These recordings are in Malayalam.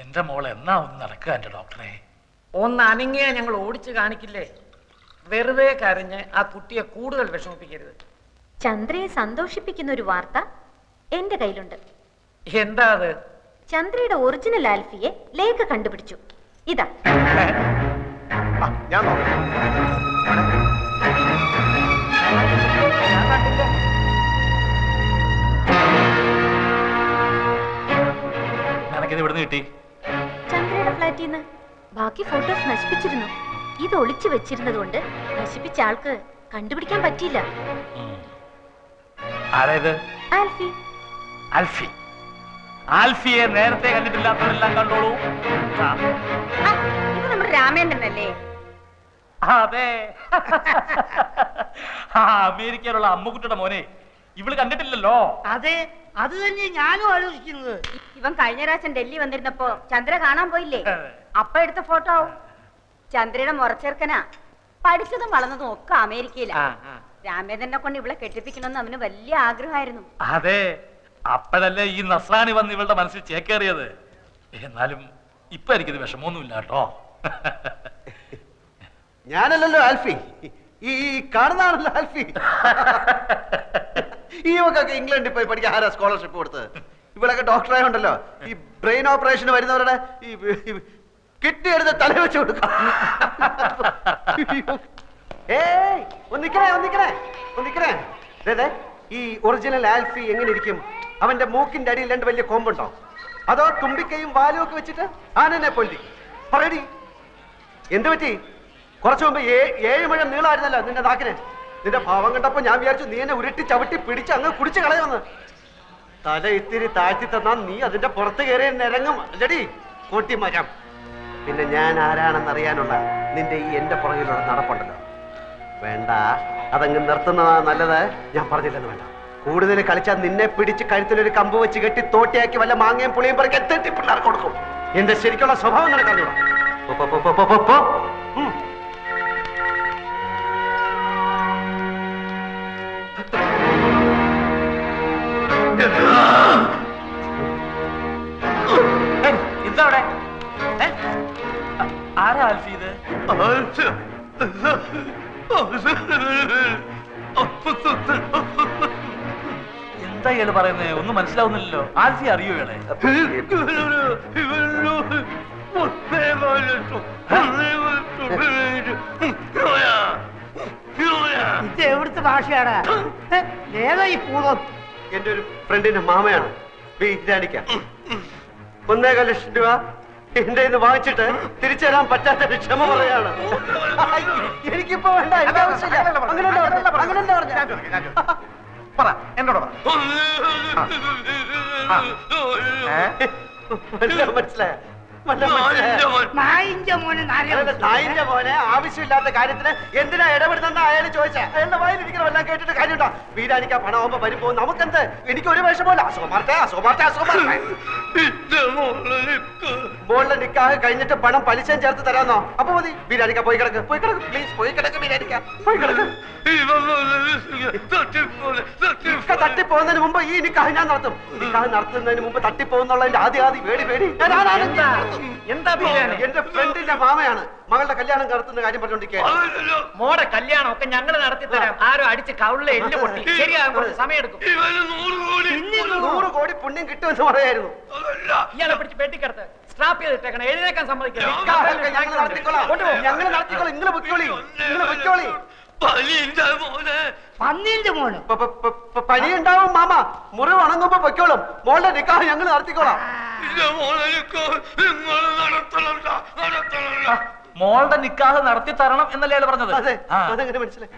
എന്റെ മോൾ എന്നാ ഒന്ന് നടക്കുക എന്റെ ഡോക്ടറെ? ഒന്ന് അനങ്ങിയാ ഞങ്ങൾ ഓടിച്ചു കാണിക്കില്ലേ? വെറുതെ കരഞ്ഞ് ആ കുട്ടിയെ കൂടുതൽ വിഷമിപ്പിക്കരുത്. ചന്ദ്രയെ സന്തോഷിപ്പിക്കുന്ന ഒരു വാർത്ത എന്റെ കയ്യിലുണ്ട്. എന്താ അത്? ചന്ദ്രയുടെ ഒറിജിനൽ ആൽഫിയെ ലേഖ കണ്ടുപിടിച്ചു. ഇതാ. ഞാൻ നിനക്കിത് ഇവിടുന്ന് കിട്ടി? ചന്ദ്രയുടെ ഫ്ലാറ്റിൽ നിന്ന്. ബാക്കി ഫോട്ടോസ് നശിപ്പിച്ചിരുന്നു. ഇത് ഒളിച്ചു വെച്ചിരുന്നത് കൊണ്ട് നശിപ്പിച്ച ആൾക്ക് കണ്ടുപിടിക്കാൻ പറ്റിയില്ല. ആരേത്? ആൽഫി. ആൽഫി. ആൽഫിയെ നേരത്തെ കണ്ടിട്ടില്ലാത്തവരെല്ലാം കണ്ടോളൂ. ഇത് നമ്മുടെ രാമേന്ദ്രനല്ലേ? അതെ. അമേരിക്കയിലുള്ള അമ്മുക്കുട്ടിയുടെ മോനെ ഇവള് കണ്ടിട്ടില്ലല്ലോ. അതെ, അത് തന്നെ ഞാനും ആലോചിക്കുന്നത്. ഇവൻ കഴിഞ്ഞ പ്രാവശ്യം ഡൽഹി വന്നിരുന്നപ്പോ ചന്ദ്ര കാണാൻ പോയില്ലേ? അപ്പ എടുത്ത ഫോട്ടോ ആവും. ചന്ദ്രയുടെ മുറച്ചെറുക്കനാ. പഠിച്ചതും വളർന്നതും ഒക്കെ അമേരിക്കയിലാ. രാമേന്ദ്രനെ കൊണ്ട് ഇവളെ കെട്ടിപ്പിക്കണമെന്ന് അവന് വലിയ ആഗ്രഹമായിരുന്നു. അതെ, അപ്പോഴല്ലേ ഈ നസ്രാണി വന്ന് ഇവളുടെ മനസ്സിൽ ചേക്കേറിയത്. എന്നാലും ഇപ്പൊ എനിക്കിത് വിഷമമൊന്നുമില്ല കേട്ടോ. ഞാനല്ലല്ലോ ആൽഫി, ഈ കാണുന്നതാണല്ലോ ആൽഫി. ഈ ഒക്കെ ഇംഗ്ലണ്ടിൽ പോയി പഠിക്കാൻ ആരാ സ്കോളർഷിപ്പ് കൊടുത്തത്? ഇവളൊക്കെ ഡോക്ടറായോണ്ടല്ലോ ഈ ബ്രെയിൻ ഓപ്പറേഷന് വരുന്നവരുടെ ഈ കിഡ്നി എടുത്ത് തല വെച്ച് കൊടുക്കും. ഏയ് ഒന്നിക്കണേ. ഈ ഒറിജിനൽ ആൽഫി എങ്ങനെ ഇരിക്കും? അവന്റെ മൂക്കിന്റെ അടിയിൽ രണ്ട് വലിയ കൊമ്പുണ്ടോ, അതോ തുമ്പിക്കൈയും വാലും ഒക്കെ വെച്ചിട്ട് ആനനെ പൊന്തി? പറയടി, എന്ത് പറ്റി? കുറച്ചു മുമ്പ് 7 മുഴം നീളമായിരുന്നല്ലോ നിന്റെ നാക്കിന്. നിന്റെ ഭാവം കണ്ടപ്പോ ഞാൻ വിചാരിച്ചു നീ എന്നെ ഉരുട്ടി ചവിട്ടി പിടിച്ച് അങ്ങ് കുടിച്ചു കളയുമെന്ന്. തല ഇത്തിരി താഴ്ത്തി തന്നാ നീ അതിന്റെ പുറത്ത് കയറി നിരങ്ങും അല്ലടി കൂട്ടിമരം. പിന്നെ ഞാൻ ആരാണെന്ന് അറിയാനുള്ള നിന്റെ ഈ എന്റെ പുറകിലുള്ള നടപ്പുണ്ടല്ലോ, വേണ്ട, അതങ്ങ് നിർത്തുന്നതാ നല്ലത്. ഞാൻ പറഞ്ഞില്ലെന്ന് വേണ്ട. കൂടുതൽ കളിച്ചാൽ നിന്നെ പിടിച്ച് കഴുത്തിലൊരു കമ്പ് വെച്ച് കെട്ടി തോട്ടിയാക്കി വല്ല മാങ്ങയും പുളിയും പറിക്കാൻ തെറ്റി പിള്ളേർ കൊടുക്കും. എന്റെ ശരിക്കുള്ള സ്വഭാവം നിനക്കറിഞ്ഞൂടാ. ഇതവിടെ ആരാ ആൽഫി? ഇത് എന്താ ഇയാള് പറയുന്നേ? ഒന്നും മനസ്സിലാവുന്നില്ലല്ലോ. ആൽഫി അറിയോ ഇയാളെ? ഇത് എവിടുത്തെ ഭാഷയാണ്? ഏതാ ഈ പൂർവ്വം? എന്റെ ഒരു ഫ്രണ്ടിന്റെ മാമയാണ് വീരാനിക്ക. 1.25 ലക്ഷം രൂപ എന്റെ ഇന്ന് വാങ്ങിച്ചിട്ട് തിരിച്ചു തരാൻ പറ്റാത്ത ക്ഷമ പറയാണ്. എനിക്കിപ്പോ വേണ്ട, എനിക്ക് ആവശ്യമില്ല. അങ്ങനെ പറ, എന്നോട് മനസ്സിലായ നായിന്റെ മോനെ ആവശ്യമില്ലാത്ത കാര്യത്തിന് എന്തിനാ ഇടപെടുന്ന അയാൾ ചോദിച്ചാ? അയാളുടെ വായിലിരിക്കണം എല്ലാം കേട്ടിട്ട് കാര്യമുണ്ടോ? വീരാനിക്ക പണമാകുമ്പോ വരുമ്പോ നമുക്കെന്ത്? എനിക്ക് ഒരു വിഷമല്ല. മോളുടെ നിക്കാഹ് കഴിഞ്ഞിട്ട് പണം പലിശയും ചേർത്ത് തരാന്നോ? അപ്പൊ മതി. വീരാനിക്ക പോയി കിടക്ക് പ്ലീസ്, പോയി കിടക്ക് വീരാനിക്ക, പോയി കിടക്ക്. തട്ടിപ്പോകുന്നതിന് മുമ്പ് ഈ നിക്കാഹ് ഞാൻ നടത്തും. നിക്കാഹ് നടത്തുന്നതിന് മുമ്പ് തട്ടിപ്പോകുന്നുള്ളതിന്റെ ആദ്യ പേടി. എന്താ എന്റെ ഫ്രണ്ടിന്റെ മാമയാണ് മകളുടെ കല്യാണം നടത്തുന്ന കാര്യം പറഞ്ഞോണ്ടിരിക്കുക. മോടെ കല്യാണം ഒക്കെ ഞങ്ങൾ നടത്തി തരാം. ആരോ അടിച്ച് കവിളിലെ എല്ല് പൊട്ടി ശരിയാകാൻ കുറച്ച് സമയം എടുക്കും. 100 കോടി പുണ്യം കിട്ടുമെന്ന് പറയായിരുന്നു. ഇയാളെ പിടിച്ച് പെട്ടിക്കടത്ത് സ്ട്രാപ്പ് ചെയ്തിട്ടേക്കണം. എഴുന്നേക്കാൻ സമ്മതിക്കണം. ഞങ്ങൾ നടത്തിക്കോളാം. നിങ്ങൾ പൊയ്ക്കോളി. പന്നീന്റെ മോന് പനിയുണ്ടാവും മാമ. മുറിവ് ഉണങ്ങുമ്പോ പൊയ്ക്കോളും. മോളുടെ നിക്കാഹ് ഞങ്ങൾ നടത്തിക്കോളാം. മോളുടെ നിക്കാഹ് നടത്തി തരണം എന്നല്ലേ അയാൾ പറഞ്ഞത്? അതെ, അതെങ്ങനെ മനസ്സിലായി?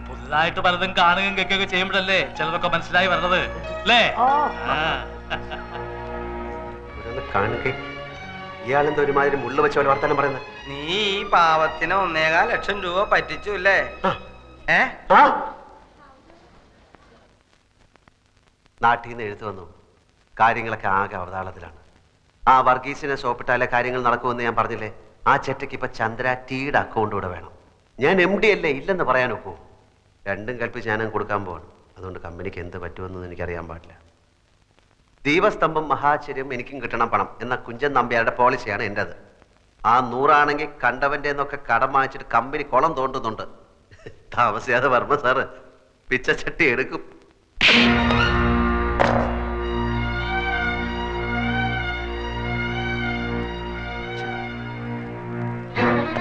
പുതുതായിട്ട് പലതും കാണുകയും കേൾക്കുകയൊക്കെ ചെയ്യുമ്പോഴല്ലേ ചിലതൊക്കെ മനസ്സിലായി വരുന്നത് അല്ലേ? കാണുക ഇയാളെന്താ ഒരുമാതിരി മുള്ള വെച്ച പോലെ വർത്താനം പറയുന്നത്? നീ ഈ പാവത്തിന് 1.25 ലക്ഷം രൂപ പറ്റിച്ചു അല്ലേ? നാട്ടിൽ നിന്ന് എഴുത്തു വന്നു. കാര്യങ്ങളൊക്കെ ആകെ അവതാളത്തിലാണ്. ആ വർഗീസിനെ സോപ്പിട്ടാലേ കാര്യങ്ങൾ നടക്കുമെന്ന് ഞാൻ പറഞ്ഞില്ലേ? ആ ചെറ്റയ്ക്ക് ഇപ്പൊ ചന്ദ്ര ടീയുടെ അക്കൗണ്ട് കൂടെ വേണം. ഞാൻ MD അല്ലേ, ഇല്ലെന്ന് പറയാനൊക്കൂ. രണ്ടും കൽപ്പിച്ച് ഞാനും കൊടുക്കാൻ പോകണം. അതുകൊണ്ട് കമ്പനിക്ക് എന്ത് പറ്റുമെന്ന് എനിക്കറിയാൻ പാടില്ല. ദീപസ്തംഭം മഹാചര്യം എനിക്കും കിട്ടണം പണം എന്ന കുഞ്ചൻ നമ്പ്യാരുടെ പോളിസിയാണ് എൻ്റെത്. ആ 100 ആണെങ്കിൽ കണ്ടവന്റെ എന്നൊക്കെ കടം വാങ്ങിച്ചിട്ട് കമ്പനി കുളം തോണ്ടുന്നുണ്ട്. താമസിയാതെ വർമ്മ സാറ് പിച്ചച്ചട്ടി എടുക്കും.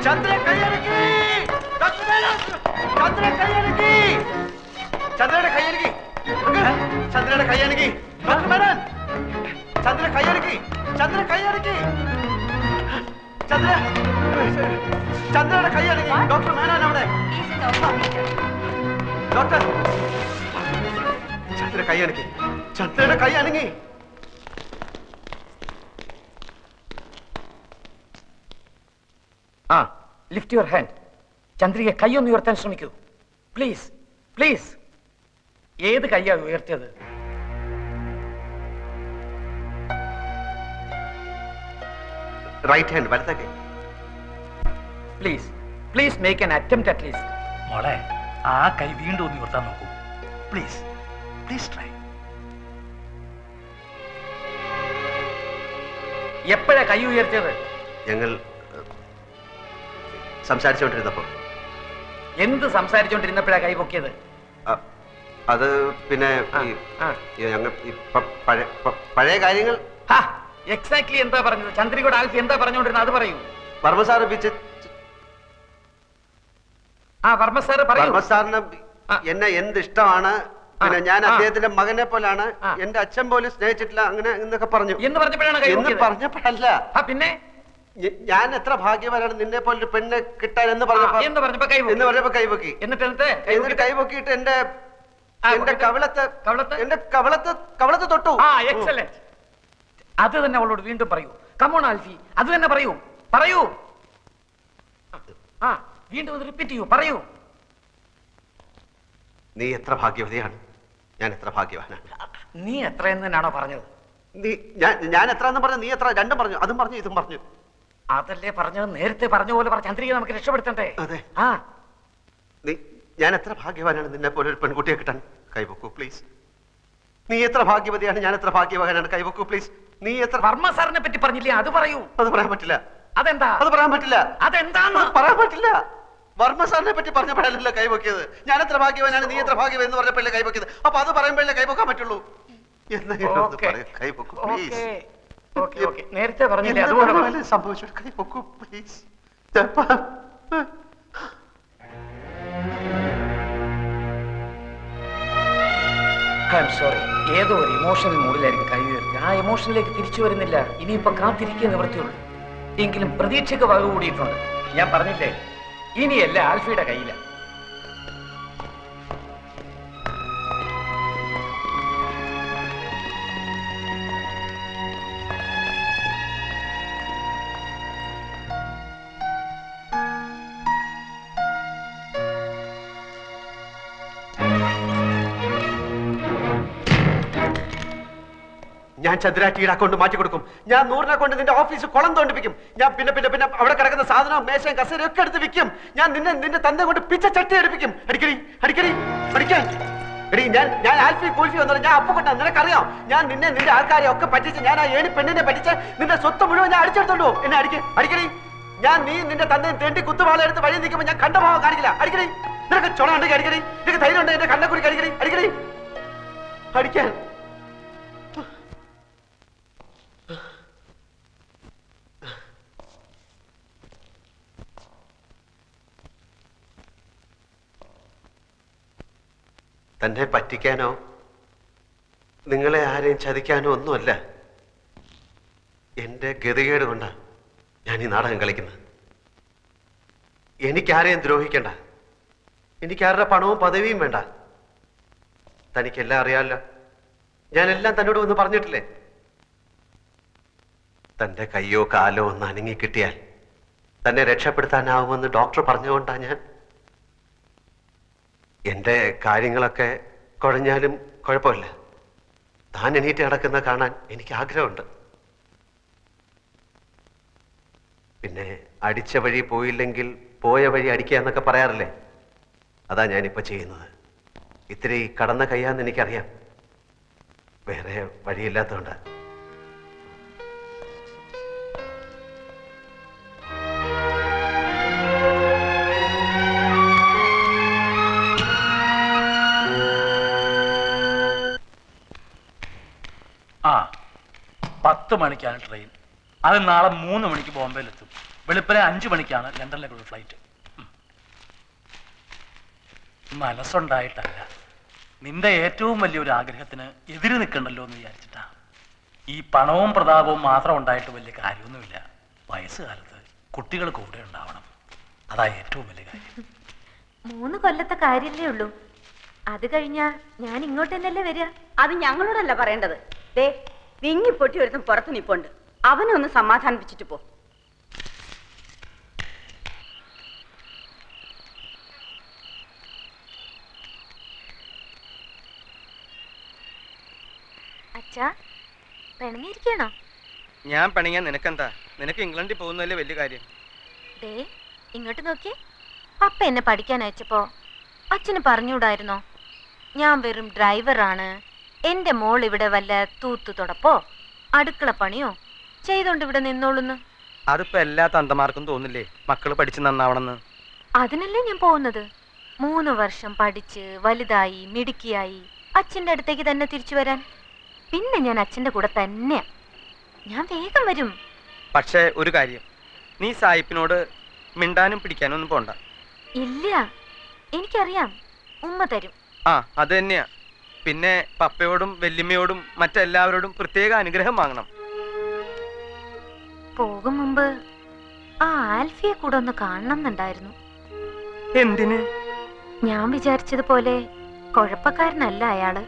ചന്ദ്ര കൈയടക്കി, ചന്ദ്ര കൈയടക്കി, ചന്ദ്രയുടെ കൈയടക്കി, ചന്ദ്രയുടെ കൈയടക്കി, ഡോക്ടർ മേനോൻ, ചന്ദ്ര കൈയടക്കി, ചന്ദ്ര കൈയടക്കി, ചന്ദ്ര, ചന്ദ്രയുടെ കൈയടക്കി, ഡോക്ടർ മേനോൻ അവിടെ, ഡോക്ടർ, ചന്ദ്ര കൈയടക്കി, ചന്ദ്രയുടെ കൈ അനങ്ങി. ആ, ലിഫ്റ്റ് യുവർ ഹാൻഡ്. ചന്ദ്രിക കൈയൊന്ന് ഉയർത്താൻ ശ്രമിക്കൂ, പ്ലീസ് പ്ലീസ്. ഏത് കൈയാ ഉയർത്തിയത്? റൈറ്റ് ഹാൻഡ്, വലത്തെ കൈ. Please please make an attempt at least. മോളെ, ആ കൈ വീണ്ടും ഒന്ന് ഉയർത്താൻ നോക്കൂ. Please please try. എപ്പോഴാ കൈ ഉയർത്തിയത്? ഞങ്ങൾ സംസാരിച്ചുകൊണ്ടിരുന്നപ്പോ. എന്ത് സംസാരിച്ചുകൊണ്ടിരുന്നപ്പോഴാ കൈ പൊക്കിയത്? അത് പിന്നെ ഞങ്ങൾ പഴയ കാര്യങ്ങൾ. എക്സാക്ട്ലി എന്താ പറഞ്ഞത്? ചന്ദ്രികയുടെ ആൽഫി എന്താ പറഞ്ഞുകൊണ്ടിരുന്നത്? അത് പറയൂ. വർമ്മ സാറ് വർമ്മ സാറ് പറയൂ. വർമ്മ സാറിന് എന്നെ എന്ത് ഇഷ്ടമാണ്, പിന്നെ ഞാൻ അദ്ദേഹത്തിന്റെ മകനെ പോലാണ്, എന്റെ അച്ഛൻ പോലും സ്നേഹിച്ചിട്ടില്ല, അങ്ങനെ എന്നൊക്കെ പറഞ്ഞു. എന്ന് പറഞ്ഞപ്പോഴാണ് കൈ എന്ന് പൊക്കിയത്? പറഞ്ഞപ്പോഴല്ല. പിന്നെ ഞാൻ എത്ര ഭാഗ്യവാനാണ് നിന്നെ പോലൊരു പെണ്ണ് കിട്ടാൻ എന്ന് പറഞ്ഞപ്പോ കൈപൊക്കി. എന്നിട്ട് കൈപൊക്കിയിട്ട് എന്റെ കവളത്ത് തൊട്ടു. എക്സലന്റ്. അത് തന്നെ അവളോട് വീണ്ടും പറയൂ. കമോൺ ആൽഫി, അത് തന്നെ പറയൂ. പറയൂ, വീണ്ടും റിപ്പീറ്റ് ചെയ്യൂ, പറയൂ. നീ എത്ര ഭാഗ്യവതിയാണ്, ഞാൻ എത്ര ഭാഗ്യവാനാണ്. നീ എത്രയെന്ന് തന്നെയാണോ പറഞ്ഞത്? ഞാൻ എത്ര എന്ന് പറഞ്ഞു, നീ എത്ര, രണ്ടും പറഞ്ഞു, അതും പറഞ്ഞു ഇതും പറഞ്ഞു. അതല്ലേ പറഞ്ഞത്? നേരത്തെ പറഞ്ഞ പോലെ ചന്ദ്രിക നമുക്ക് രക്ഷപ്പെടുത്തണ്ടേ? അതെ. ഞാൻ എത്ര ഭാഗ്യവാനാണ് നിന്നെ പോലെ ഒരു പെൺകുട്ടിയെ കിട്ടാൻ. കൈവക്കൂ പ്ലീസ്. നീ എത്ര ഭാഗ്യവതിയാണ്, ഞാൻ എത്ര ഭാഗ്യവാനാണ്. കൈവക്കൂ പ്ലീസ്. നീ എത്ര. വർമ്മ സാറിനെ പറ്റി പറഞ്ഞില്ലേ? അത് പറയൂ. അത് പറയാൻ പറ്റില്ല. അതെന്താ? അത് പറയാൻ പറ്റില്ല. അതെന്താന്ന് പറയാൻ പറ്റില്ല. വർമ്മ സാറിനെ പറ്റി പറഞ്ഞപ്പോഴല്ല കൈവക്കിയത്. ഞാൻ എത്ര ഭാഗ്യവാനാണ്, നീ എത്ര ഭാഗ്യവൻ എന്ന് പറഞ്ഞപ്പോഴല്ലേ കൈവക്കിയത്. അപ്പൊ അത് പറയുമ്പോഴല്ലേ കൈവക്കാൻ പറ്റുള്ളൂ. കൈവക്കൂ പ്ലീസ്. നേരത്തെ പറഞ്ഞില്ലേ? അതുപോലെ സംഭവിച്ചു. കൈവക്കൂ പ്ലീസ്. സോറി, ഏതോ ഒരു ഇമോഷണൽ മൂഡിലായിരിക്കും കൈ ഉയർത്തി. ആ ഇമോഷനിലേക്ക് തിരിച്ചു വരുന്നില്ല. ഇനിയിപ്പോ കാത്തിരിക്കുക നിവൃത്തിയുള്ളൂ. എങ്കിലും പ്രതീക്ഷയ്ക്ക് വക കൂടിയിട്ടുണ്ട്. ഞാൻ പറഞ്ഞില്ലേ, ഇനിയല്ല ആൽഫിയുടെ കയ്യില. ഞാൻ ചന്ദ്രാറ്റിയുടെ അക്കൗണ്ട് മാറ്റി കൊടുക്കും. ഞാൻ 100 അക്കൗണ്ട് നിന്റെ ഓഫീസ് കുളം തോണ്ടിപ്പിക്കും. ഞാൻ പിന്നെ പിന്നെ പിന്നെ അവിടെ കിടക്കുന്ന സാധനവും മേശയും കസേരയും ഒക്കെ എടുത്ത് വിൽക്കും. ഞാൻ നിന്റെ തന്നെ കൊണ്ട് പിച്ച ചട്ടി എടുപ്പിക്കും. അടിക്കാൻ എടി, ഞാൻ ആൽഫി കൂൽഫി വന്നത് ഞാൻ അപ്പുകൊണ്ട. നിനക്കറിയാം, ഞാൻ നിന്റെ ആൾക്കാരെ ഒക്കെ പറ്റിച്ച്, ഞാൻ ആ ഏണി പെണ്ണിനെ പറ്റിച്ച് നിന്റെ സ്വത്ത് മുഴുവൻ ഞാൻ അടിച്ചെടുത്തോണ്ടു. എന്നെ അടിക്കടി. ഞാൻ നിന്റെ തന്നെ തേണ്ടി കുത്തുവാള എടുത്ത് വഴി നിൽക്കുമ്പോൾ ഞാൻ കണ്ട ഭാവം കാണിക്കില്ല. അടിക്കടി. നിനക്ക് ചുണ ഉണ്ടെങ്കിൽ അടിക്കടി. നിനക്ക് ധൈര്യം ഉണ്ട് എന്റെ കണ്ണക്കുറി അടിക്കടി. അടിക്കാൻ തന്നെ പറ്റിക്കാനോ നിങ്ങളെ ആരെയും ചതിക്കാനോ ഒന്നുമല്ല. എന്റെ ഗതികേട് കൊണ്ടാണ് ഞാൻ ഈ നാടകം കളിക്കുന്നത്. എനിക്കാരെയും ദ്രോഹിക്കണ്ട. എനിക്കാരുടെ പണവും പദവിയും വേണ്ട. തനിക്കെല്ലാം അറിയാമല്ലോ. ഞാനെല്ലാം തന്നോട് ഒന്ന് പറഞ്ഞിട്ടില്ലേ? തന്റെ കയ്യോ കാലോ ഒന്ന് അനങ്ങിക്കിട്ടിയാൽ തന്നെ രക്ഷപ്പെടുത്താനാവുമെന്ന് ഡോക്ടർ പറഞ്ഞുകൊണ്ടാ ഞാൻ. എന്റെ കാര്യങ്ങളൊക്കെ കുഴഞ്ഞാലും കുഴപ്പമില്ല. താൻ എണീറ്റ് നടക്കുന്ന കാണാൻ എനിക്ക് ആഗ്രഹമുണ്ട്. പിന്നെ അടിച്ച വഴി പോയില്ലെങ്കിൽ പോയ വഴി അടിക്കുക എന്നൊക്കെ പറയാറില്ലേ? അതാ ഞാനിപ്പോ ചെയ്യുന്നത്. ഇത്തിരി കടന്ന കയ്യാന്ന് എനിക്കറിയാം. വേറെ വഴിയില്ലാത്തതുകൊണ്ട്. ആ 10 മണിക്കാണ് ട്രെയിൻ. അത് നാളെ 3 മണിക്ക് ബോംബെയിലെത്തും. വെളുപ്പിനെ 5 മണിക്കാണ് ലണ്ടനിലേക്കുള്ള ഫ്ലൈറ്റ്. മനസ്സുണ്ടായിട്ടല്ല, നിന്റെ ഏറ്റവും വലിയൊരു ആഗ്രഹത്തിന് എതിര് നിൽക്കണ്ടല്ലോ എന്ന് വിചാരിച്ചിട്ടാ. ഈ പണവും പ്രതാപവും മാത്രം ഉണ്ടായിട്ട് വലിയ കാര്യമൊന്നുമില്ല. വയസ്സുകാലത്ത് കുട്ടികൾ കൂടെ ഉണ്ടാവണം. അതാ ഏറ്റവും വലിയ കാര്യം. 3 കൊല്ലത്തെ കാര്യല്ലേ ഉള്ളൂ. അത് കഴിഞ്ഞാ ഞാൻ ഇങ്ങോട്ട് തന്നെയല്ലേ വരിക. അത് ഞങ്ങളോടല്ല പറയേണ്ടത്. ദേ വിങ്ങി പൊട്ടി ഒരുത്തും പുറത്ത് നിപ്പുണ്ട്. അവനെ ഒന്ന് സമാധാനിപ്പിച്ചിട്ട് പോ. അച്ഛാ, പിണങ്ങിയിരിക്കണോ? ഞാൻ പണിയാൻ നിനക്കെന്താ? നിനക്ക് ഇംഗ്ലണ്ടിൽ പോകുന്നതല്ലേ വലിയ കാര്യം. ദേ ഇങ്ങോട്ട് നോക്കിയേ. പപ്പ എന്നെ പഠിക്കാൻ അയച്ചപ്പോ അച്ഛന് പറഞ്ഞുകൂടായിരുന്നോ? ഞാൻ വെറും ഡ്രൈവറാണ്, എന്റെ മോൾ ഇവിടെ വല്ല തൂത്തു തുടപ്പോ അടുക്കള പണിയോ ചെയ്തോണ്ട് ഇവിടെ നിന്നോളുന്ന്. അതിപ്പോ എല്ലാ തന്തമാർക്കും തോന്നില്ലേ മക്കള് പഠിച്ച് നന്നാവണമെന്ന്? അതിനല്ലേ ഞാൻ പോകുന്നത്. 3 വർഷം പഠിച്ച് വലുതായി മിടുക്കിയായി അച്ഛൻ്റെ അടുത്തേക്ക് തന്നെ തിരിച്ചു വരാൻ. പിന്നെ ഞാൻ അച്ഛൻ്റെ കൂടെ തന്നെയാ. ഞാൻ വേഗം വരും. പക്ഷേ ഒരു കാര്യം, നീ സായിപ്പിനോട് മിണ്ടാനും പിടിക്കാനും ഒന്നും പോണ്ട. ഇല്ല, എനിക്കറിയാം, ഉമ്മ തരും. ആ അത് തന്നെയാ. പിന്നെ പപ്പയോടും വല്യമ്മയോടും മറ്റെല്ലാവരോടും പ്രത്യേക അനുഗ്രഹം വാങ്ങണം. പോകും മുമ്പ് ആ ആൽഫിയെ കൂടെ ഒന്ന് കാണണം എന്നുണ്ടായിരുന്നു. എന്തിന്? ഞാൻ വിചാരിച്ചതുപോലെ കുഴപ്പക്കാരനല്ല അയാള്.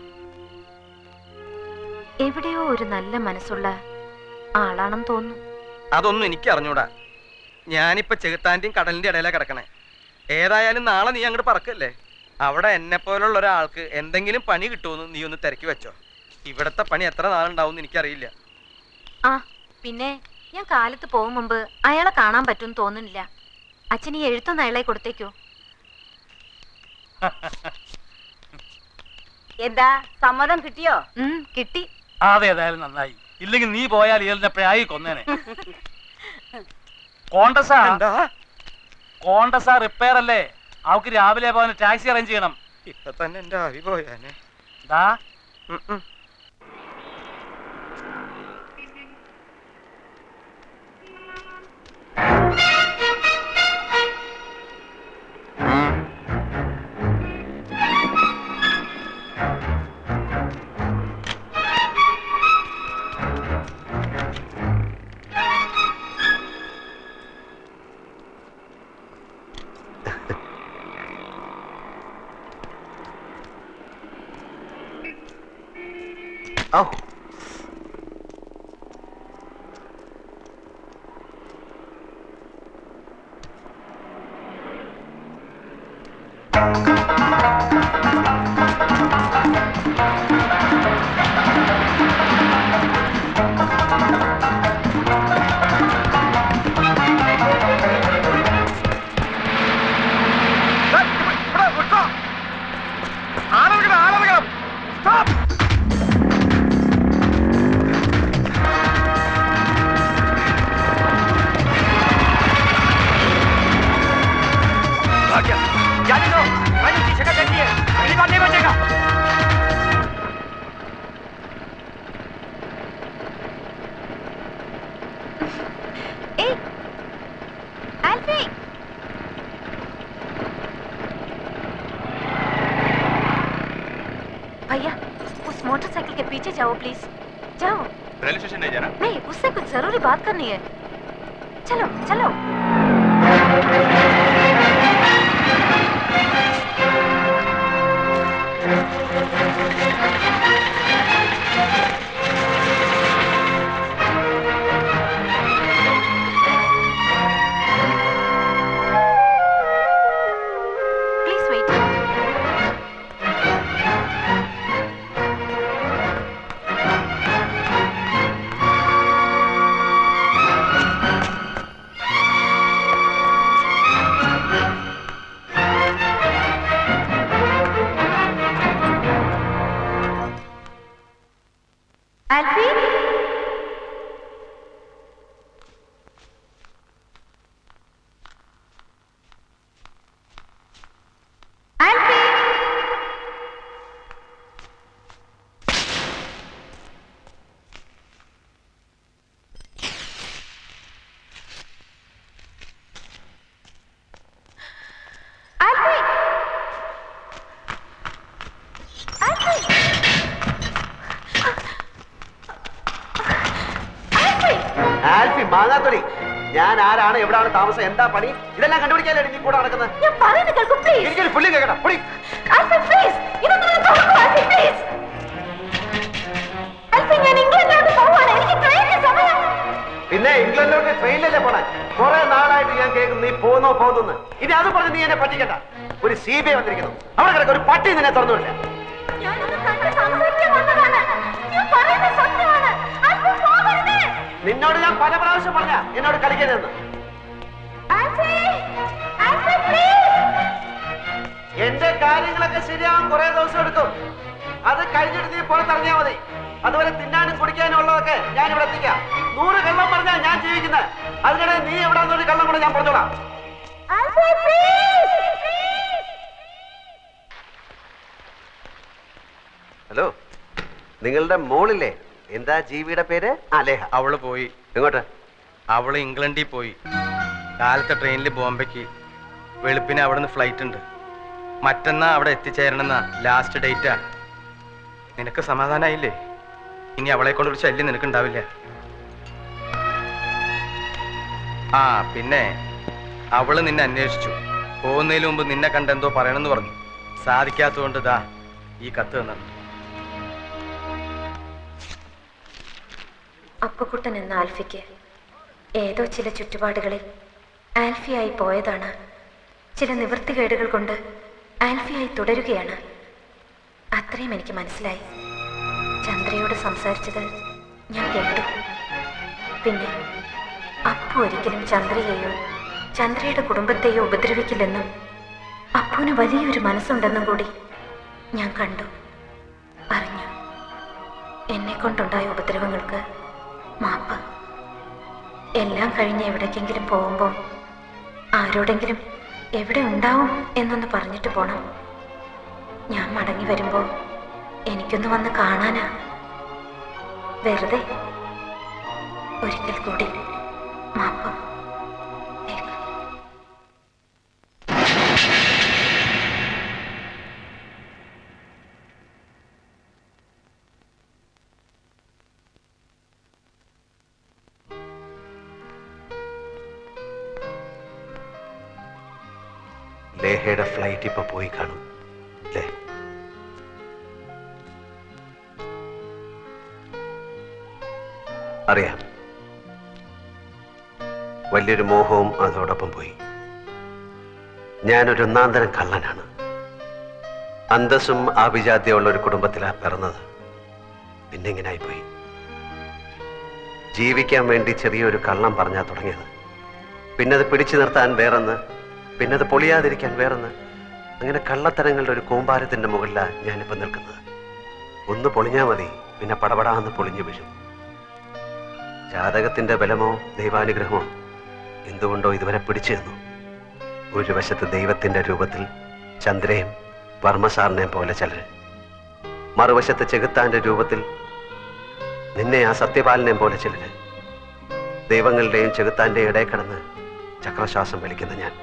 എവിടെയോ ഒരു നല്ല മനസ്സുള്ള ആളാണെന്ന് തോന്നുന്നു. അതൊന്നും എനിക്ക് അറിഞ്ഞൂടാ. ഞാനിപ്പോ ചെകുത്താന്റെയും കടലിന്റെ ഇടയിലാ കിടക്കണേ. ഏതായാലും നാളെ നീ അങ്ങോട്ട് പറക്കല്ലേ. അവിടെ എന്നെ പോലുള്ള ഒരാൾക്ക് എന്തെങ്കിലും പണി കിട്ടുമെന്ന് നീ ഒന്ന് തിരക്കി വെച്ചോ. ഇവിടത്തെ പണി എത്ര നാളുണ്ടാവും എനിക്കറിയില്ല. ആ പിന്നെ ഞാൻ കാലത്ത് പോകും മുമ്പ് അയാളെ കാണാൻ പറ്റുമെന്ന് തോന്നുന്നില്ല. അച്ഛൻ ഈ എഴുത്തൊന്ന് അയാളെ കൊടുത്തേക്കോ? എന്താ സമ്മതം കിട്ടിയോ? കിട്ടി. അതെ, ഏതായാലും നന്നായി. ഇല്ലെങ്കിൽ നീ പോയാൽ ഇയാളിനെപ്പോഴായി കൊന്നേനെ. കോണ്ടസാ റിപ്പയർ അല്ലേ? അവക്ക് രാവിലെ പോകാൻ ടാക്സി അറേഞ്ച് ചെയ്യണം. ഇപ്പൊ തന്നെ എന്റെ ആവി പോയാനെ. Oh. भैया उस मोटरसाइकिल के पीछे जाओ प्लीज. जाओ. रेलवे स्टेशन नहीं जाना? नहीं, उससे कुछ जरूरी बात करनी है. चलो चलो. Please wait. മാങ്ങാത്തൊലി, ഞാൻ ആരാണ്, എവിടാണ് താമസം, എന്താ പണി, ഇതെല്ലാം കണ്ടുപിടിക്കാനല്ലേ നീ കൂടെ നടക്കുന്നത്? ഞാൻ പറയുന്നത് കേൾക്കൂ പ്ലീസ്. എനിക്കൊരു പുള്ളി കേൾക്കണം. പൊടി. ആൽഫ്രഡ് പ്ലീസ്, ഇതൊന്നും തുറക്കൂ ആൽഫ്രഡ് പ്ലീസ്. ആൽഫ്രഡ്, ഞാൻ ഇംഗ്ലണ്ടിലോട്ട് പോവാണ്, എനിക്ക് ട്രെയിനിന് സമയം. പിന്നെ ഇംഗ്ലണ്ടിലോട്ട് ട്രെയിനിലല്ലേ പോണേ? കുറെ നാളായിട്ട് ഞാൻ കേൾക്കും നീ പോകുന്നു. ഇനി അത് പറഞ്ഞ് നീ എന്നെ പറ്റിക്കണ്ട. ഒരു CBI വന്നിരിക്കുന്നു, അവിടെ കിടക്ക ഒരു പട്ടി നിന്നെ തുറന്നുവില്ല. ഞാനൊന്ന് കണ്ട് സംസാരിക്കാൻ വന്നതാണ്. ഞാൻ പറയുന്നത് സത്യമാണ്. ആൽഫ്രഡ് പോകരുത്. നിന്നോട് ഞാൻ പല പ്രാവശ്യം പറഞ്ഞ എന്നോട് കളിക്കരുതെന്ന്. Alfred, Alfred please. എന്റെ കാര്യങ്ങളൊക്കെ ശരിയാവാൻ കുറെ ദിവസം എടുക്കും. അത് കഴിഞ്ഞിട്ട് നീ പുറത്തിറങ്ങിയാൽ മതി. അതുവരെ തിന്നാനും കുടിക്കാനും ഉള്ളതൊക്കെ ഞാൻ ഇവിടെ എത്തിക്കാം. 100 കള്ളം പറഞ്ഞാൽ ഞാൻ ജീവിക്കുന്നത്. അതിനിടെ നീ എവിടാന്നൊരു കള്ളം കൂടെ ഞാൻ പറഞ്ഞോളാം. Alfred please. ഹലോ, നിങ്ങളുടെ മോളില്ലേ, എന്താ ജീവിയുടെ പേര്? ലേഹ. അവള് പോയി. എങ്ങോട്ട്? അവള് ഇംഗ്ലണ്ടിൽ പോയി. കാലത്തെ ട്രെയിനിൽ ബോംബെക്ക്. വെളുപ്പിന് അവിടെ നിന്ന് ഫ്ലൈറ്റ് ഉണ്ട്. മറ്റന്നാ അവിടെ എത്തിച്ചേരണമെന്ന ലാസ്റ്റ് ഡേറ്റാ. നിനക്ക് സമാധാനായില്ലേ? ഇനി അവളെ കൊണ്ടൊരു ശല്യം നിനക്കുണ്ടാവില്ല. ആ പിന്നെ അവള് നിന്നെ അന്വേഷിച്ചു. പോകുന്നതിന് മുമ്പ് നിന്നെ കണ്ടെന്തോ പറയണമെന്ന് പറഞ്ഞു. സാധിക്കാത്തതുകൊണ്ട് ദാ ഈ കത്ത് തന്നു. അപ്പുക്കുട്ടൻ എന്ന ആൽഫിക്ക് ഏതോ ചില ചുറ്റുപാടുകളിൽ ആൽഫിയായി പോയതാണ്. ചില നിവൃത്തികേടുകൾ കൊണ്ട് ആൽഫിയായി തുടരുകയാണ്. അത്രയും എനിക്ക് മനസ്സിലായി. ചന്ദ്രയോട് സംസാരിച്ചത് ഞാൻ കേട്ടു. പിന്നെ അപ്പു ഒരിക്കലും ചന്ദ്രയെയോ ചന്ദ്രയുടെ കുടുംബത്തെയോ ഉപദ്രവിക്കില്ലെന്നും അപ്പുവിന് വലിയൊരു മനസ്സുണ്ടെന്നും കൂടി ഞാൻ കണ്ടു, അറിഞ്ഞു. എന്നെ കൊണ്ടുണ്ടായ ഉപദ്രവങ്ങൾക്ക് മാപ്പ്. എല്ലാം കഴിഞ്ഞ് എവിടേക്കെങ്കിലും പോകുമ്പോൾ ആരോടെങ്കിലും എവിടെ ഉണ്ടാവും എന്നൊന്ന് പറഞ്ഞിട്ട് പോണം. ഞാൻ മടങ്ങി വരുമ്പോൾ എനിക്കൊന്ന് വന്ന് കാണാനാ. വെറുതെ. ഒരിക്കൽ കൂടി മാപ്പ്. ലേഹയുടെ ഫ്ലൈറ്റ് ഇപ്പൊ പോയി കാണും അല്ലേ? അറിയാം, വലിയൊരു മോഹവും അതോടൊപ്പം പോയി. ഞാനൊരു ഒന്നാന്തരം കള്ളനാണ്. അന്തസ്സും ആഭിജാത്യമുള്ള ഒരു കുടുംബത്തിലാണ് പിറന്നത്. പിന്നെ ഇങ്ങനായി പോയി. ജീവിക്കാൻ വേണ്ടി ചെറിയൊരു കള്ളം പറഞ്ഞാൽ തുടങ്ങിയത്. പിന്നത് പിടിച്ചു നിർത്താൻ വേറൊന്ന്, പിന്നത് പൊളിയാതിരിക്കാൻ വേറൊന്ന്. അങ്ങനെ കള്ളത്തരങ്ങളുടെ ഒരു കൂമ്പാരത്തിന്റെ മുകളിലാണ് ഞാനിപ്പോൾ നിൽക്കുന്നത്. ഒന്ന് പൊളിഞ്ഞാൽ മതി, പിന്നെ പടപടാന്ന് പൊളിഞ്ഞു വീഴും. ജാതകത്തിന്റെ ബലമോ ദൈവാനുഗ്രഹമോ എന്തുകൊണ്ടോ ഇതുവരെ പിടിച്ചു നിന്നു. ഒരു വശത്ത് ദൈവത്തിന്റെ രൂപത്തിൽ ചന്ദ്രയും വർമ്മസാറിനെയും പോലെ ചിലര്, മറുവശത്ത് ചെകുത്താന്റെ രൂപത്തിൽ നിന്നെ ആ സത്യപാലനെയും പോലെ ചിലര്. ദൈവങ്ങളുടെയും ചെകുത്താന്റെയും ഇടയിൽ കിടന്ന് ചക്രശ്വാസം വലിക്കുന്ന ഞാൻ.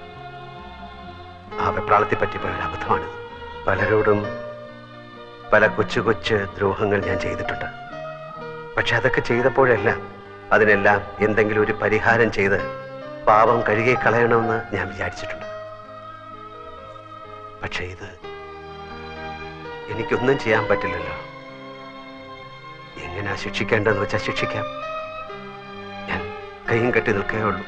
ആ വെപ്രാളത്തെ പറ്റിപ്പോയൊരു അബദ്ധമാണ്. പലരോടും പല കൊച്ചു കൊച്ചു ദ്രോഹങ്ങൾ ഞാൻ ചെയ്തിട്ടുണ്ട്. പക്ഷെ അതൊക്കെ ചെയ്തപ്പോഴെല്ലാം അതിനെല്ലാം എന്തെങ്കിലും ഒരു പരിഹാരം ചെയ്ത് പാപം കഴുകി കളയണമെന്ന് ഞാൻ വിചാരിച്ചിട്ടുണ്ട്. പക്ഷെ ഇത് എനിക്കൊന്നും ചെയ്യാൻ പറ്റില്ലല്ലോ. എങ്ങനെയാ ശിക്ഷിക്കേണ്ടതെന്ന് വെച്ചാൽ ശിക്ഷിക്കാം. ഞാൻ കൈയും കെട്ടി നിൽക്കേ ഉള്ളൂ.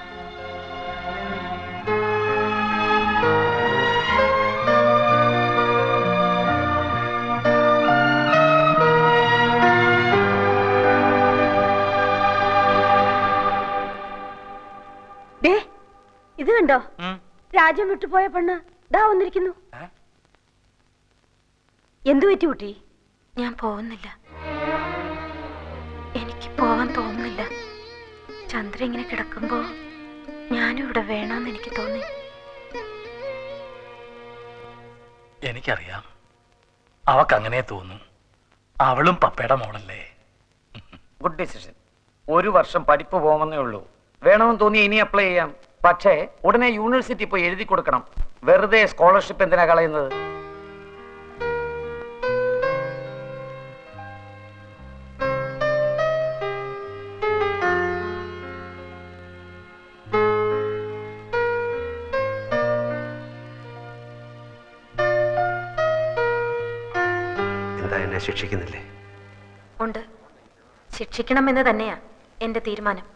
ഇത് കണ്ടോ? രാജ്യം വിട്ടുപോയ പെണ്ണ് ദാ വന്നിരിക്കുന്നു. എന്തു പറ്റി കുട്ടി? ഞാൻ പോകുന്നില്ല. എനിക്ക് പോവാൻ തോന്നുന്നില്ല. ചന്ദ്ര ഇങ്ങനെ കിടക്കുമ്പോ ഞാനും ഇവിടെ വേണമെന്ന് എനിക്ക് തോന്നി. എനിക്കറിയാം, അവക്ക് അങ്ങനെ തോന്നും. അവളും പപ്പയുടെ മോളല്ലേ. Good decision. 1 വർഷം പഠിപ്പ് പോകുമെന്നേ ഉള്ളൂ. വേണമെന്ന് തോന്നി ഇനി അപ്ലൈ ചെയ്യാം. പക്ഷേ ഉടനെ യൂണിവേഴ്സിറ്റി പോയി എഴുതി കൊടുക്കണം. വെറുതെ സ്കോളർഷിപ്പ് എന്തിനാ കളയുന്നത്? അവനെ ശിക്ഷിക്കുന്നില്ലേ? ഉണ്ട്, ശിക്ഷിക്കണമെന്ന് തന്നെയാ എന്റെ തീരുമാനം.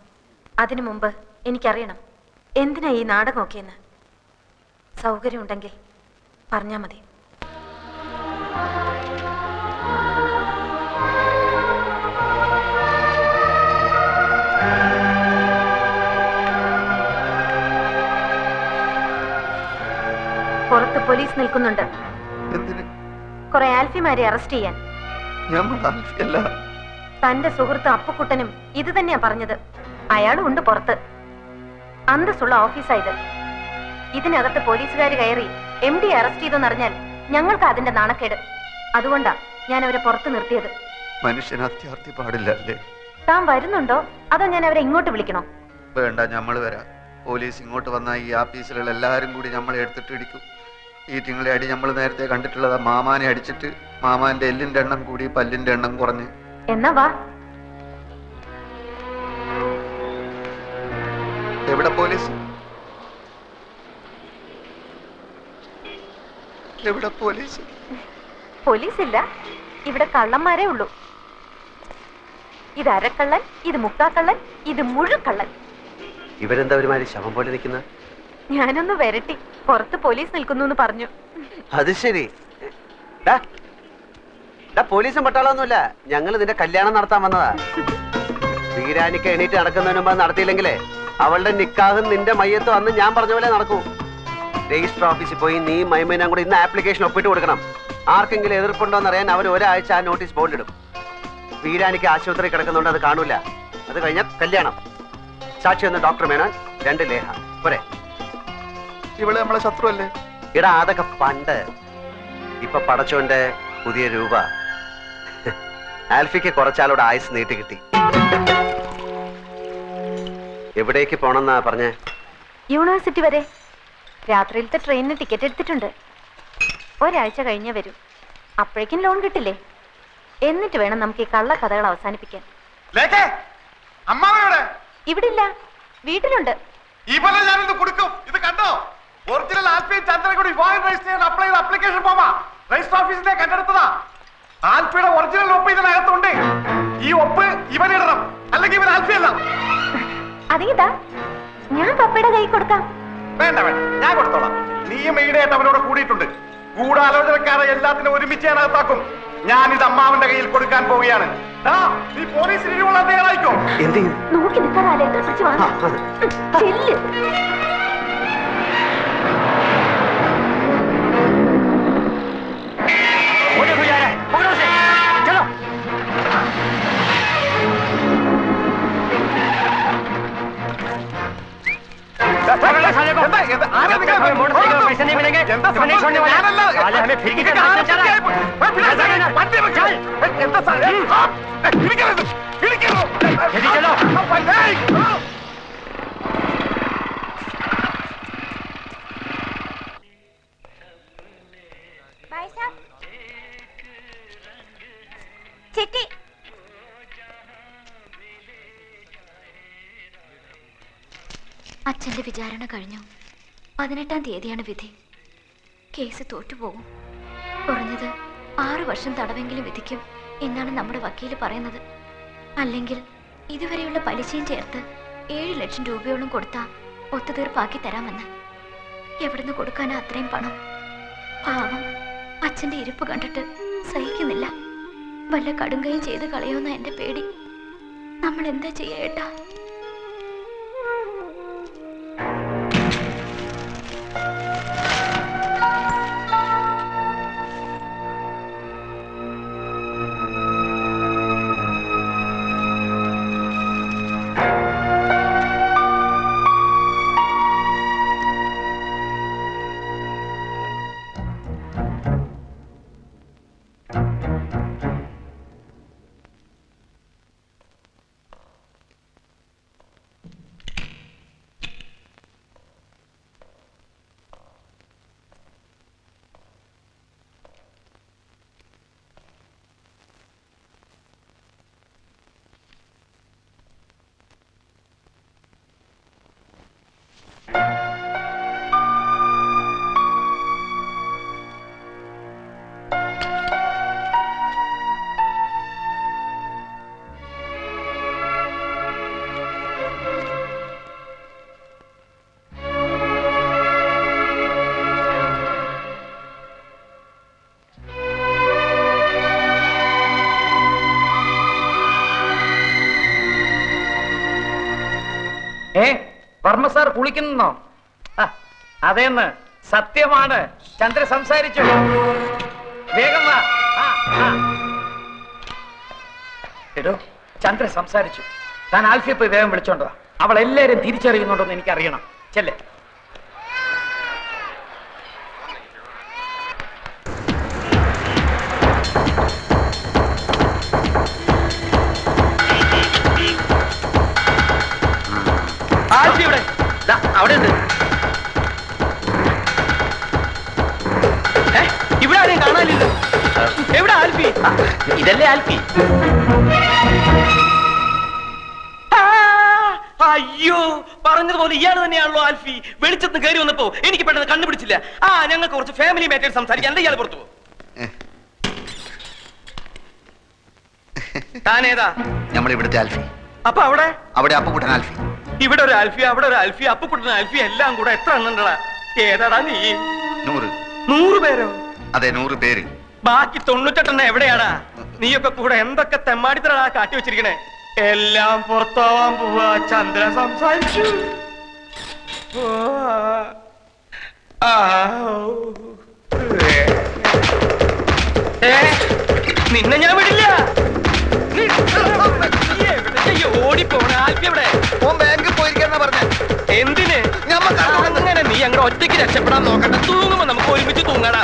അതിനു മുമ്പ് എനിക്കറിയണം എന്തിനാ ഈ നാടകമൊക്കെയെന്ന്. സൗകര്യമുണ്ടെങ്കിൽ പറഞ്ഞാ മതി. പുറത്ത് പോലീസ് നിൽക്കുന്നുണ്ട്. കുറെ ആൽഫിമാരെ അറസ്റ്റ് ചെയ്യാൻ. തന്റെ സുഹൃത്ത് അപ്പുക്കുട്ടനും ഇത് തന്നെയാ പറഞ്ഞത്. അയാളും ഉണ്ട് പുറത്ത്. അന്തസ്സുള്ള ഓഫീസാ ഇത്. ഇതിനകത്ത് പോലീസുകാർ കയറി MD അറസ്റ്റ് ചെയ്തെന്നറിഞ്ഞാൽ ഞങ്ങൾക്ക് അതിന്റെ നാണക്കേട്. അതുകൊണ്ടാ ഞാൻ അവരെ പുറത്ത് നിർത്തിയത്. മനുഷ്യന് അത്യാർത്ഥി പാടില്ലല്ലേ? താൻ വരുന്നുണ്ടോ അതോ ഞാൻ അവരെ ഇങ്ങോട്ട് വിളിക്കണോ? വേണ്ട, നമ്മള് വരാം. പോലീസ് ഇങ്ങോട്ട് വന്നാൽ ഈ ആഫീസിലുള്ള എല്ലാരും കൂടി നമ്മളെ എടുത്തിട്ട് ഇടിക്കും. ഈ തിങ്ങളെ അടി നമ്മൾ നേരത്തെ കണ്ടിട്ടുള്ളത്. മാമാനെ അടിച്ചിട്ട് മാമാന്റെ എല്ലിന്റെ എണ്ണം കൂടി പല്ലിന്റെ എണ്ണം കുറഞ്ഞ്. എന്നാ വാ. എവിടെ പോലീസ്? എവിടെ പോലീസ്? പോലീസില്ല, ഇവിടെ കള്ളന്മാരേ ഉള്ളൂ. ഇത് അരക്കള്ളൻ, ഇത് മുക്കാക്കള്ളൻ, ഇത് മുഴുക്കള്ളൻ. ഇവരെന്താ ഒരുമാതിരി ശവം പോലെ നിൽക്കുന്ന? ഞാനൊന്ന് വരട്ടി. പുറത്ത് പോലീസ് നിൽക്കുന്നു എന്ന് പറഞ്ഞു. അത് ശരി. പോലീസും പട്ടാളൊന്നുമില്ല, ഞങ്ങൾ നിന്റെ കല്യാണം നടത്താൻ വന്നതാ. വീരാനിക്ക് എണീറ്റ് നടക്കുന്നതിന് മുമ്പ് നടത്തിയില്ലെങ്കിലേ അവളുടെ നിക്കാഹും നിന്റെ മയ്യത്തും അന്ന് ഞാൻ പറഞ്ഞ പോലെ നടക്കൂ. രജിസ്റ്റർ ഓഫീസിൽ പോയി നീ മൈമേനും കൂടി ഇന്ന് ആപ്ലിക്കേഷൻ ഒപ്പിട്ട് കൊടുക്കണം. ആർക്കെങ്കിലും എതിർപ്പുണ്ടോന്ന് അറിയാൻ അവർ ഒരാഴ്ച ആ നോട്ടീസ് ബോർഡിലിടും. വീരാനിക്ക് ആശുപത്രി കിടക്കുന്നുണ്ട്, അത് കാണൂല. അത് കഴിഞ്ഞ കല്യാണം. സാക്ഷി ഒന്ന് ഡോക്ടർ മേനോൻ, 2 ലേഹ പോരെ. ഇവളെ നമ്മളെ ശത്രു അല്ലേ? ഇടാ അതൊക്കെ പണ്ട്. ഇപ്പൊ പടച്ചോന്റെ പുതിയ രൂപ. ആൽഫിക്ക് കുറച്ചാളോട് ആയുസ് നീട്ടി കിട്ടി. എവിടേക്ക് പോണെന്നാ പറഞ്ഞേ? യൂണിവേഴ്സിറ്റി വരെ. രാത്രിയിലത്തെ ട്രെയിനിന് ടിക്കറ്റ് എടുത്തിട്ടുണ്ട്. ഒരാഴ്ച കഴിഞ്ഞേ വരൂ. അപ്പോഴേക്കും ലോൺ കിട്ടില്ലേ? എന്നിട്ട് വേണം നമുക്ക് ഈ കള്ളക്കഥകൾ അവസാനിപ്പിക്കാൻ. ഇവിടില്ല, വീട്ടിലുണ്ട്. കൊടുക്കും. ഇത് കണ്ടോ? ഒറിജിനൽ ആൽഫി ചന്ദ്രകുടി വിവാഹം രജിസ്റ്റർ ചെയ്യാൻ അപ്ലൈ ചെയ്ത അപ്ലിക്കേഷൻ ഫോമാ. രജിസ്റ്റർ ഓഫീസിലെ കണ്ടെടുത്തതാ. ആൽഫിയുടെ ഒറിജിനൽ ഒപ്പ് ഇതിനകത്തുണ്ട്. ഈ ഒപ്പ് ഇവനിടണം, അല്ലെങ്കിൽ ഇവൻ ആൽഫി അല്ല. അതേതാ? ഞാൻ പപ്പയുടെ കൈ കൊടുക്കാം. വേണ്ട വേണ്ട, ഞാൻ കൊടുത്തോളാം. നീയും ഈടെയായിട്ട് അവനോട് കൂടിയിട്ടുണ്ട്. ഗൂഢാലോചനക്കാരെ എല്ലാത്തിനും ഒരുമിച്ച് ഞാൻ അകത്താക്കും. ഞാൻ ഇത് അമ്മാവന്റെ കയ്യിൽ കൊടുക്കാൻ പോവുകയാണ്. നീ പോലീസിന് ഇരുവുള്ള തയ്യാറായിക്കോ. നോക്കി നിൽക്കാതെ ചിട്ടി. അച്ഛന്റെ വിചാരണ കഴിഞ്ഞു. 18-ാം തീയതിയാണ് വിധി. കേസ് തോറ്റുപോകും. കുറഞ്ഞത് 6 വർഷം തടവെങ്കിലും വിധിക്കും എന്നാണ് നമ്മുടെ വക്കീല് പറയുന്നത്. അല്ലെങ്കിൽ ഇതുവരെയുള്ള പലിശയും ചേർത്ത് 7 ലക്ഷം രൂപയോളം കൊടുത്താ ഒത്തുതീർപ്പാക്കി തരാമെന്ന്. എവിടുന്ന് കൊടുക്കാനാ അത്രയും പണം? പാവം അച്ഛന്റെ ഇരിപ്പ് കണ്ടിട്ട് സഹിക്കുന്നില്ല. വല്ല കടുങ്കയും ചെയ്ത് കളയോന്ന എന്റെ പേടി. നമ്മൾ എന്താ ചെയ്യേട്ടാ? വർമ്മ സാർ കുളിക്കുന്നോ? അതേന്ന് സത്യമാണ്. ചന്ദ്ര സംസാരിച്ചു. വേഗം വാ. എടോ, ചന്ദ്ര സംസാരിച്ചു. താൻ ആൽഫിയെ പോയി വേഗം വിളിച്ചോണ്ടോ. അവൾ എല്ലാരും തിരിച്ചറിയുന്നുണ്ടോന്ന് എനിക്കറിയണം. ചെല്ലേ. ആൽഫി ഇവിടെ അവിടെ ഉണ്ട്. ഇവിടെ ആരെയും കാണാനില്ല. എവിടെ ആൽഫി? ഇതല്ലേ ആൽഫി? അയ്യോ, പറഞ്ഞതുപോലെ ഇയാൾ തന്നെയാണല്ലോ ആൽഫി. വെളിച്ചത്ത് കയറി വന്നപ്പോ എനിക്ക് പെട്ടെന്ന് കണ്ടുപിടിച്ചില്ല. ഞങ്ങൾക്ക് കുറച്ച് ഫാമിലി മാറ്റേഴ്സ് സംസാരിക്കാൻ. അല്ല ഇയാൾ പുറത്തു പോകും. താനേതാ? നമ്മൾ ഇവിടുത്തെ ആൽഫി. അപ്പൊ അവിടെ അപ്പുകുട്ടൻ ആൽഫി. ഇവിടെ ഒരു ആൽഫി, അവിടെ ഒരു ആൽഫി, അപ്പുകുട്ടൻ ആൽഫി, എല്ലാം കൂടെ എത്ര എണ്ണണ്ടടാ? ഏതാടാ നീ? 100. 100 പേരോ? അതെ, 100 പേര്. ബാക്കി 98 എവിടെയാടാ? നീയൊക്കെ കൂടെ എന്തൊക്കെ തെമ്മാടിത്തരാ കാട്ടി വെച്ചിരിക്കണേ? എല്ലാം പുറത്താവാൻ പോവാ. ചന്ദ്ര സംസാരിച്ചു. നിന്നെ ഞാൻ വിടില്ല. ഓടിപ്പോണ ആൽഫി എവിടെ? ബാങ്കിൽ പോയിരിക്കാന്നാ പറഞ്ഞേ. എന്തിന്? അങ്ങനെ നീ അങ്ങനെ ഒറ്റയ്ക്ക് രക്ഷപ്പെടാൻ നോക്കണ്ട. തൂങ്ങുമ്പോ നമുക്ക് ഒരുമിച്ച് തൂങ്ങാടാ.